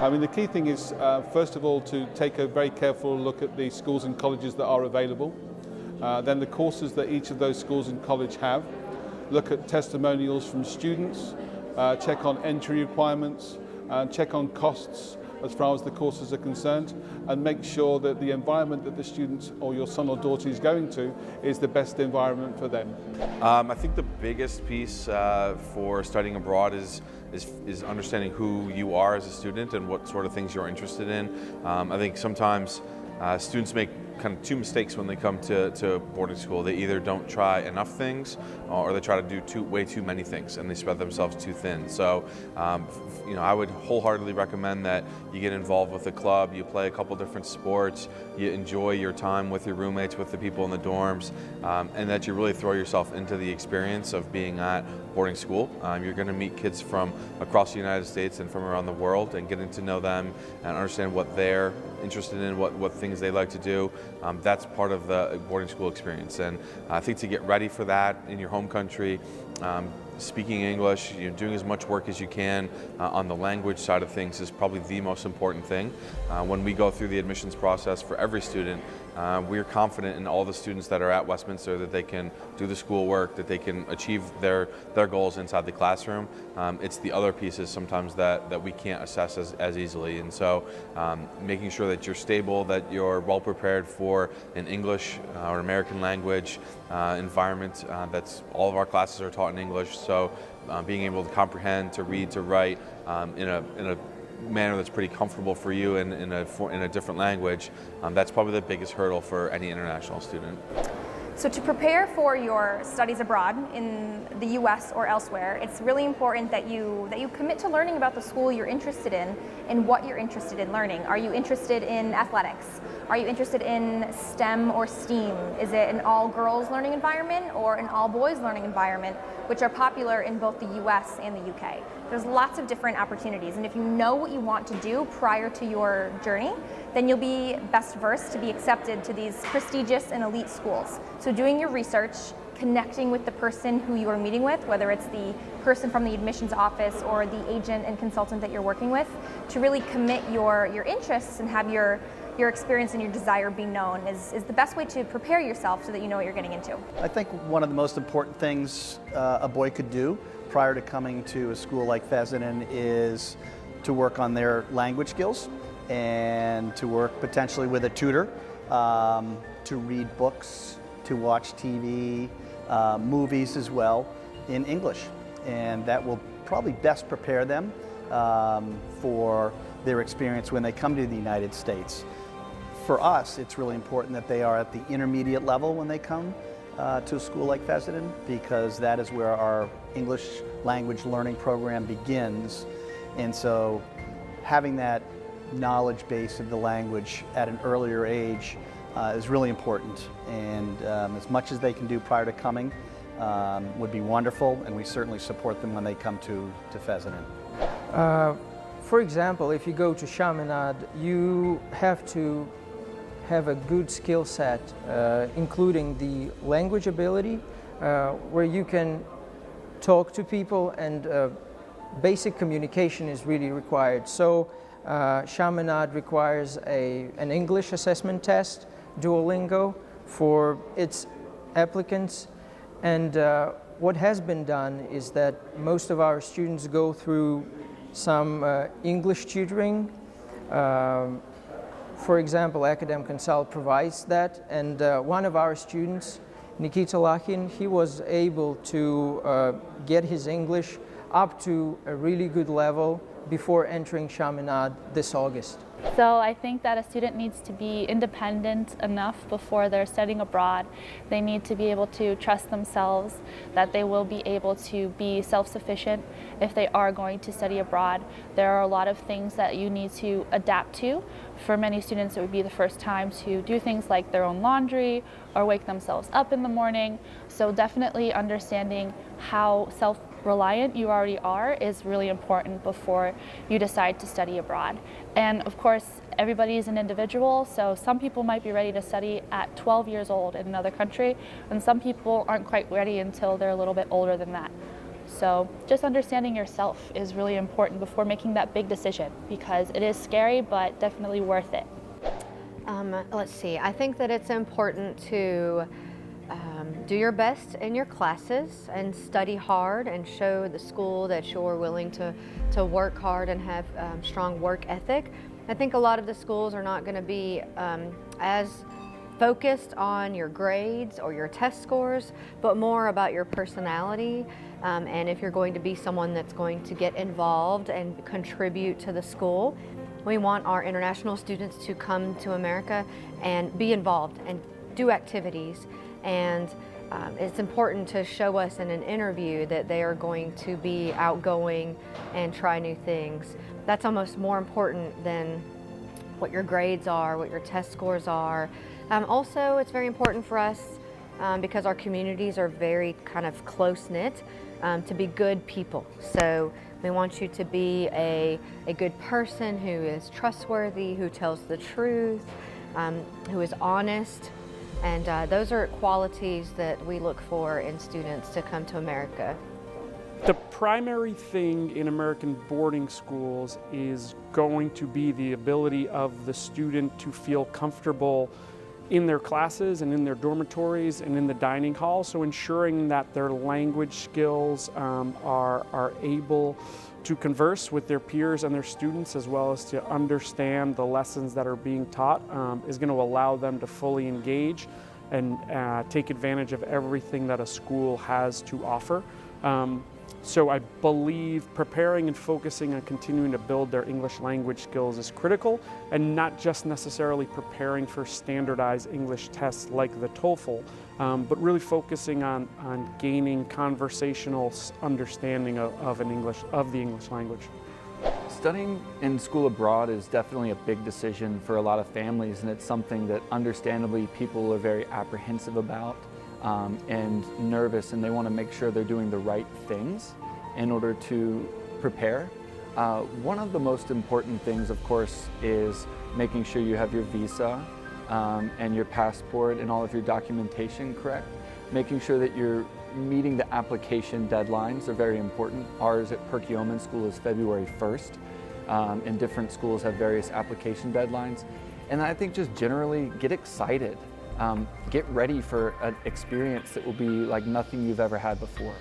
I mean, the key thing is, first of all, to take a very careful look at the schools and colleges that are available, then the courses that each of those schools and college have, look at testimonials from students, check on entry requirements, check on costs as far as the courses are concerned, and make sure that the environment that the student or your son or daughter is going to is the best environment for them. I think the biggest piece for studying abroad is understanding who you are as a student and what sort of things you're interested in. I think sometimes students make kind of two mistakes when they come to boarding school. They either don't try enough things, or they try to do way too many things, and they spread themselves too thin. So, I would wholeheartedly recommend that you get involved with a club, you play a couple different sports, you enjoy your time with your roommates, with the people in the dorms, and that you really throw yourself into the experience of being at boarding school. You're going to meet kids from across the United States and from around the world, and getting to know them and understand what they're interested in, what things they like to do. That's part of the boarding school experience, and I think to get ready for that in your home country, speaking English, doing as much work as you can on the language side of things is probably the most important thing. When we go through the admissions process for every student, we're confident in all the students that are at Westminster that they can do the schoolwork, that they can achieve their goals inside the classroom. It's the other pieces sometimes that we can't assess as easily, and so making sure that you're stable, that you're well prepared for an English or American language environment. That's all of our classes are taught in English, so being able to comprehend, to read, to write in a manner that's pretty comfortable for you in a different language, that's probably the biggest hurdle for any international student. So to prepare for your studies abroad in the US or elsewhere, it's really important that you commit to learning about the school you're interested in and what you're interested in learning. Are you interested in athletics? Are you interested in STEM or STEAM? Is it an all-girls learning environment or an all-boys learning environment, which are popular in both the US and the UK? There's lots of different opportunities, and if you know what you want to do prior to your journey, then you'll be best versed to be accepted to these prestigious and elite schools. So doing your research, connecting with the person who you are meeting with, whether it's the person from the admissions office or the agent and consultant that you're working with, to really commit your interests and have your experience and your desire be known is the best way to prepare yourself so that you know what you're getting into. I think one of the most important things a boy could do prior to coming to a school like Fezzinan is to work on their language skills and to work potentially with a tutor, to read books, to watch TV, movies as well in English. And that will probably best prepare them for their experience when they come to the United States. For us, it's really important that they are at the intermediate level when they come to a school like Fezzinan, because that is where our English language learning program begins. And so having that knowledge base of the language at an earlier age is really important. And as much as they can do prior to coming would be wonderful, and we certainly support them when they come to Fezzinan. For example, if you go to Chaminade, you have to have a good skill set, including the language ability, where you can talk to people, and basic communication is really required. So Chaminade requires an English assessment test, Duolingo, for its applicants. And what has been done is that most of our students go through some English tutoring. For example, Academic Consult provides that, and one of our students, Nikita Lakin, he was able to get his English up to a really good level before entering Chaminade this August. So I think that a student needs to be independent enough before they're studying abroad. They need to be able to trust themselves, that they will be able to be self-sufficient if they are going to study abroad. There are a lot of things that you need to adapt to. For many students, it would be the first time to do things like their own laundry or wake themselves up in the morning. So definitely understanding how self-reliant you already are is really important before you decide to study abroad. And of course, everybody is an individual, so some people might be ready to study at 12 years old in another country, and some people aren't quite ready until they're a little bit older than that. So just understanding yourself is really important before making that big decision, because it is scary, but definitely worth it. Let's see, I think that it's important to do your best in your classes and study hard and show the school that you're willing to work hard and have strong work ethic. I think a lot of the schools are not going to be as focused on your grades or your test scores, but more about your personality, and if you're going to be someone that's going to get involved and contribute to the school. We want our international students to come to America and be involved and do activities, and it's important to show us in an interview that they are going to be outgoing and try new things. That's almost more important than what your grades are, what your test scores are. Also, it's very important for us because our communities are very kind of close-knit, to be good people. So we want you to be a good person who is trustworthy, who tells the truth, who is honest. And those are qualities that we look for in students to come to America. The primary thing in American boarding schools is going to be the ability of the student to feel comfortable in their classes and in their dormitories and in the dining hall. So ensuring that their language skills are able to converse with their peers and their students, as well as to understand the lessons that are being taught, is going to allow them to fully engage and take advantage of everything that a school has to offer. So I believe preparing and focusing on continuing to build their English language skills is critical, and not just necessarily preparing for standardized English tests like the TOEFL, but really focusing on gaining conversational understanding of the English language. Studying in school abroad is definitely a big decision for a lot of families, and it's something that understandably people are very apprehensive about. And nervous, and they want to make sure they're doing the right things in order to prepare. One of the most important things, of course, is making sure you have your visa and your passport and all of your documentation correct. Making sure that you're meeting the application deadlines are very important. Ours at Perkiomen School is February 1st, and different schools have various application deadlines. And I think just generally get excited. Get ready for an experience that will be like nothing you've ever had before.